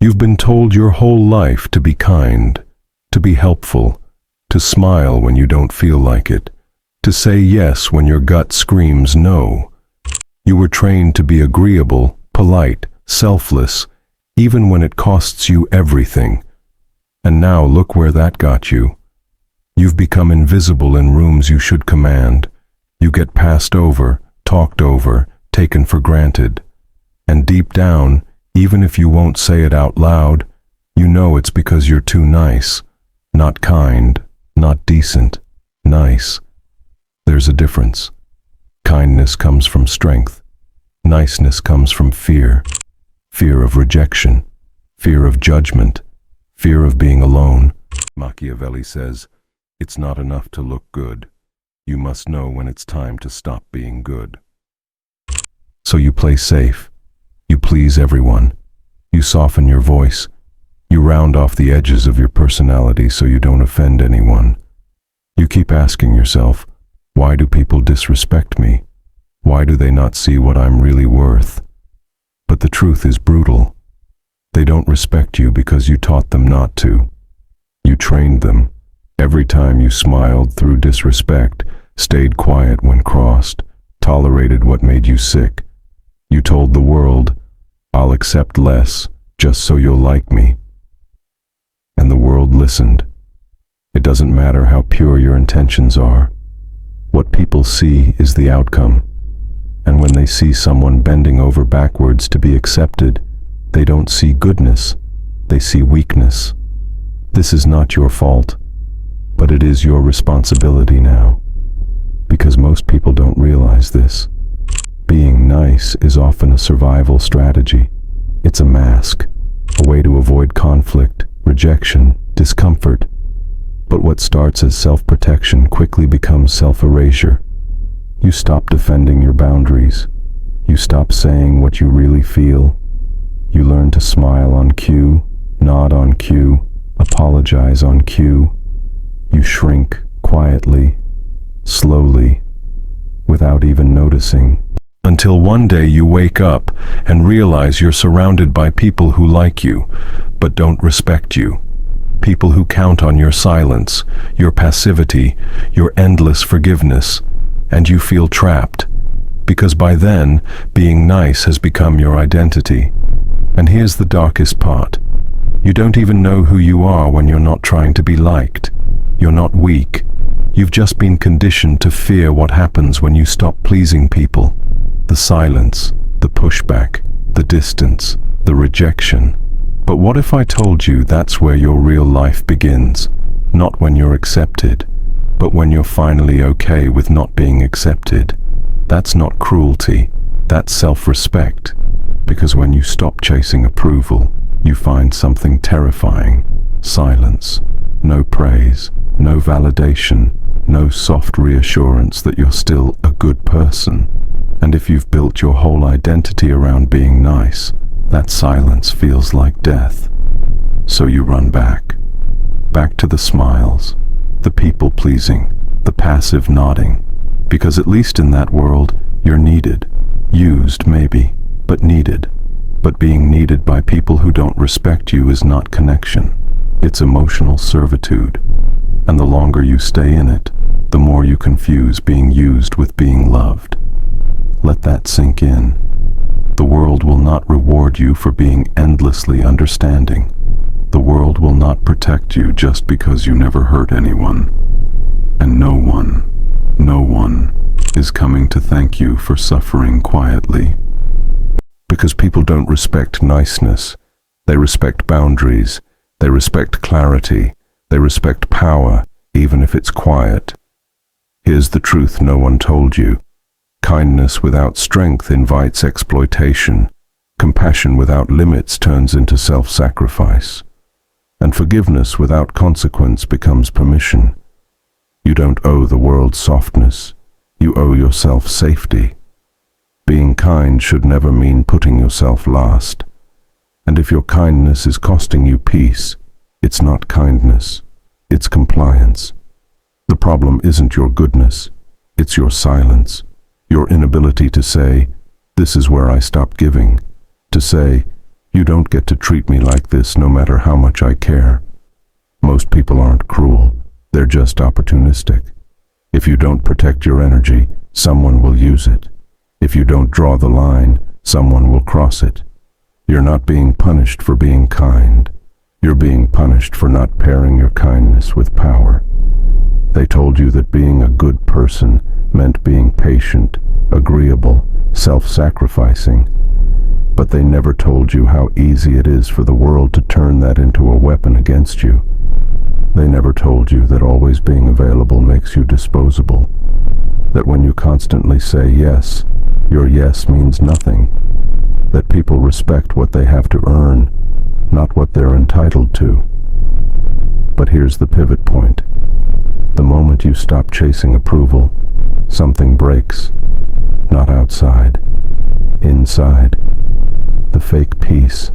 You've been told your whole life to be kind, to be helpful, to smile when you don't feel like it, to say yes when your gut screams no. You were trained to be agreeable, polite, selfless, even when it costs you everything. And now look where that got you. You've become invisible in rooms you should command. You get passed over, talked over, taken for granted. And deep down, even if you won't say it out loud, you know it's because you're too nice. Not kind, not decent, nice. There's a difference. Kindness comes from strength. Niceness comes from fear. Fear of rejection. Fear of judgment. Fear of being alone. Machiavelli says, it's not enough to look good. You must know when it's time to stop being good. So you play safe. You please everyone. You soften your voice. You round off the edges of your personality so you don't offend anyone. You keep asking yourself, why do people disrespect me? Why do they not see what I'm really worth? But the truth is brutal. They don't respect you because you taught them not to. You trained them. Every time you smiled through disrespect, stayed quiet when crossed, tolerated what made you sick. You told the world, I'll accept less just so you'll like me. And the world listened. It doesn't matter how pure your intentions are. What people see is the outcome. And when they see someone bending over backwards to be accepted, they don't see goodness, they see weakness. This is not your fault, but it is your responsibility now. Because most people don't realize this. Being nice is often a survival strategy. It's a mask, a way to avoid conflict, rejection, discomfort. But what starts as self-protection quickly becomes self-erasure. You stop defending your boundaries. You stop saying what you really feel. You learn to smile on cue, nod on cue, apologize on cue. You shrink quietly, slowly, without even noticing. Until one day you wake up and realize you're surrounded by people who like you, but don't respect you. People who count on your silence, your passivity, your endless forgiveness, and you feel trapped. Because by then, being nice has become your identity. And here's the darkest part. You don't even know who you are when you're not trying to be liked. You're not weak. You've just been conditioned to fear what happens when you stop pleasing people. The silence, the pushback, the distance, the rejection. But what if I told you that's where your real life begins? Not when you're accepted, but when you're finally okay with not being accepted. That's not cruelty, that's self-respect. Because when you stop chasing approval, you find something terrifying. Silence. No praise, no validation, no soft reassurance that you're still a good person. And if you've built your whole identity around being nice, that silence feels like death. So you run back. Back to the smiles, the people-pleasing, the passive nodding. Because at least in that world, you're needed. Used, maybe, but needed. But being needed by people who don't respect you is not connection. It's emotional servitude. And the longer you stay in it, the more you confuse being used with being loved. Let that sink in. The world will not reward you for being endlessly understanding. The world will not protect you just because you never hurt anyone. And no one is coming to thank you for suffering quietly. Because people don't respect niceness. They respect boundaries. They respect clarity. They respect power, even if it's quiet. Here's the truth no one told you. Kindness without strength invites exploitation. Compassion without limits turns into self-sacrifice. And forgiveness without consequence becomes permission. You don't owe the world softness. You owe yourself safety. Being kind should never mean putting yourself last. And if your kindness is costing you peace, it's not kindness. It's compliance. The problem isn't your goodness. It's your silence. Your inability to say, this is where I stop giving. To say, You don't get to treat me like this no matter how much I care. Most people aren't cruel, they're just opportunistic. If you don't protect your energy, someone will use it. If you don't draw the line, someone will cross it. You're not being punished for being kind. You're being punished for not pairing your kindness with power. They told you that being a good person meant being patient, agreeable, self-sacrificing. But they never told you how easy it is for the world to turn that into a weapon against you. They never told you that always being available makes you disposable. That when you constantly say yes, your yes means nothing. That people respect what they have to earn, not what they're entitled to. But here's the pivot point. The moment you stop chasing approval, something breaks. Not outside, inside. The fake peace,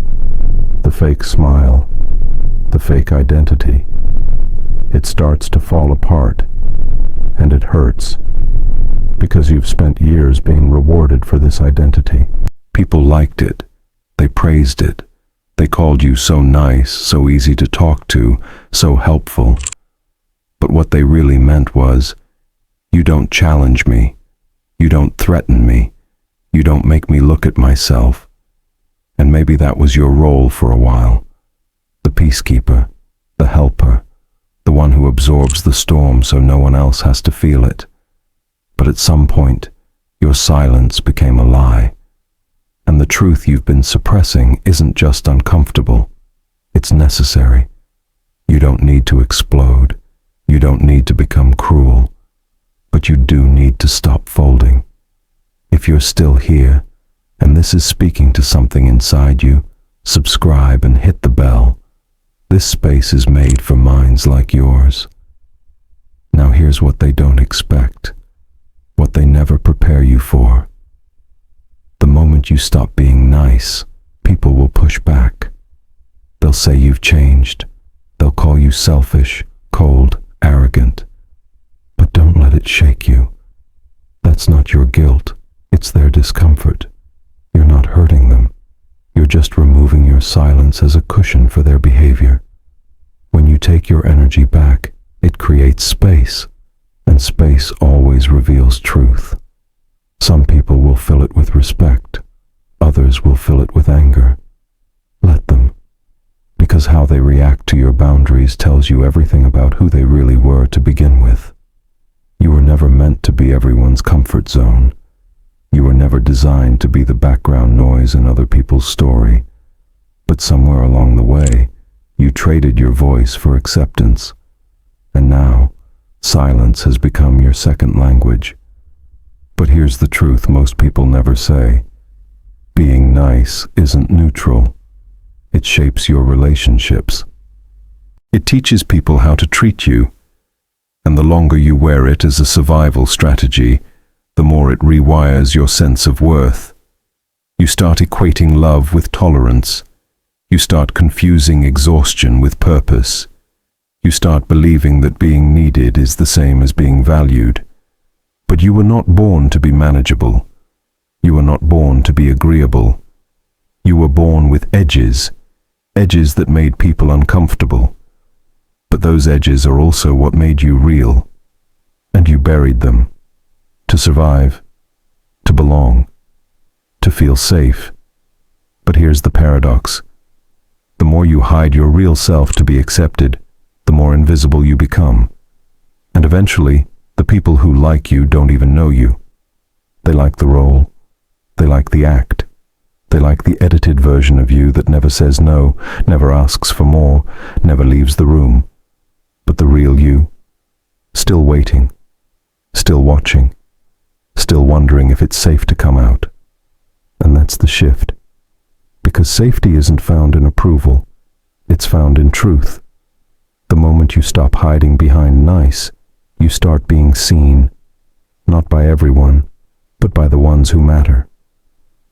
the fake smile, the fake identity. It starts to fall apart, and it hurts, because you've spent years being rewarded for this identity. People liked it, they praised it, they called you so nice, so easy to talk to, so helpful. But what they really meant was, you don't challenge me, you don't threaten me, you don't make me look at myself. And maybe that was your role for a while. The peacekeeper, the helper, the one who absorbs the storm so no one else has to feel it. But at some point, your silence became a lie. And the truth you've been suppressing isn't just uncomfortable, it's necessary. You don't need to explode. You don't need to become cruel. But you do need to stop folding. If you're still here, and this is speaking to something inside you, subscribe and hit the bell. This space is made for minds like yours. Now here's what they don't expect, what they never prepare you for. The moment you stop being nice, people will push back. They'll say you've changed. They'll call you selfish, cold, arrogant. But don't let it shake you. That's not your guilt, it's their discomfort. You're not hurting them. You're just removing your silence as a cushion for their behavior. When you take your energy back, it creates space, and space always reveals truth. Some people will fill it with respect, others will fill it with anger. Let them, because how they react to your boundaries tells you everything about who they really were to begin with. You were never meant to be everyone's comfort zone. You were never designed to be the background noise in other people's story. But somewhere along the way, you traded your voice for acceptance. And now, silence has become your second language. But here's the truth most people never say. Being nice isn't neutral. It shapes your relationships. It teaches people how to treat you. And the longer you wear it as a survival strategy, the more it rewires your sense of worth. You start equating love with tolerance. You start confusing exhaustion with purpose. You start believing that being needed is the same as being valued. But you were not born to be manageable. You were not born to be agreeable. You were born with edges, edges that made people uncomfortable. But those edges are also what made you real. And you buried them. To survive, to belong, to feel safe. But here's the paradox. The more you hide your real self to be accepted, the more invisible you become. And eventually, the people who like you don't even know you. They like the role. They like the act. They like the edited version of you that never says no, never asks for more, never leaves the room. But the real you, still waiting, still watching, still wondering if it's safe to come out. And that's the shift. Because safety isn't found in approval. It's found in truth. The moment you stop hiding behind nice, you start being seen, not by everyone, but by the ones who matter.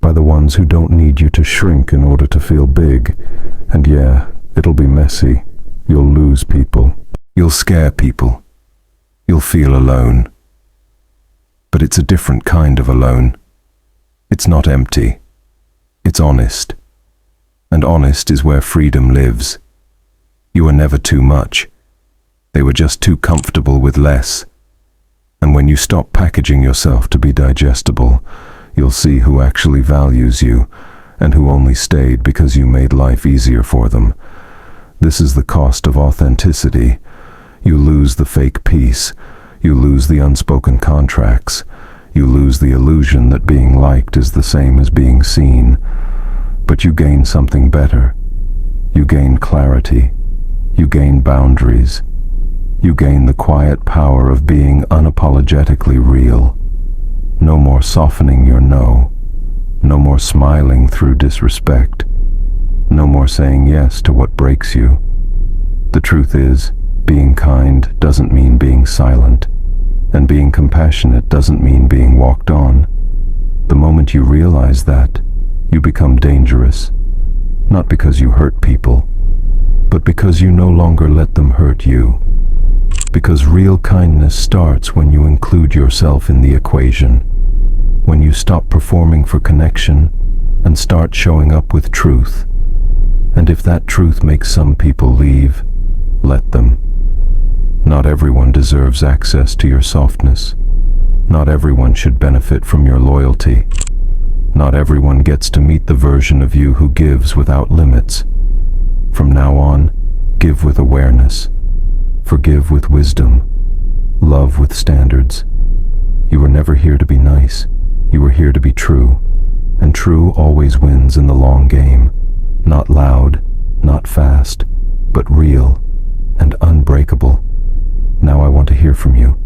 By the ones who don't need you to shrink in order to feel big. And yeah, it'll be messy. You'll lose people. You'll scare people. You'll feel alone. But it's a different kind of alone. It's not empty. It's honest. and honest is where freedom lives. You were never too much. They were just too comfortable with less. And when you stop packaging yourself to be digestible, you'll see who actually values you, and who only stayed because you made life easier for them. This is the cost of authenticity. You lose the fake peace. You lose the unspoken contracts. You lose the illusion that being liked is the same as being seen. But you gain something better. You gain clarity. You gain boundaries. You gain the quiet power of being unapologetically real. No more softening your no. No more smiling through disrespect. No more saying yes to what breaks you. The truth is, being kind doesn't mean being silent, and being compassionate doesn't mean being walked on. The moment you realize that, you become dangerous, not because you hurt people, but because you no longer let them hurt you. Because real kindness starts when you include yourself in the equation, when you stop performing for connection and start showing up with truth. And if that truth makes some people leave, let them. Not everyone deserves access to your softness. Not everyone should benefit from your loyalty. Not everyone gets to meet the version of you who gives without limits. From now on, give with awareness. Forgive with wisdom. Love with standards. You were never here to be nice. You were here to be true. And true always wins in the long game. Not loud, not fast, but real and unbreakable. Now I want to hear from you.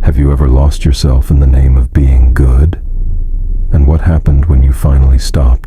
Have you ever lost yourself in the name of being good? And what happened when you finally stopped?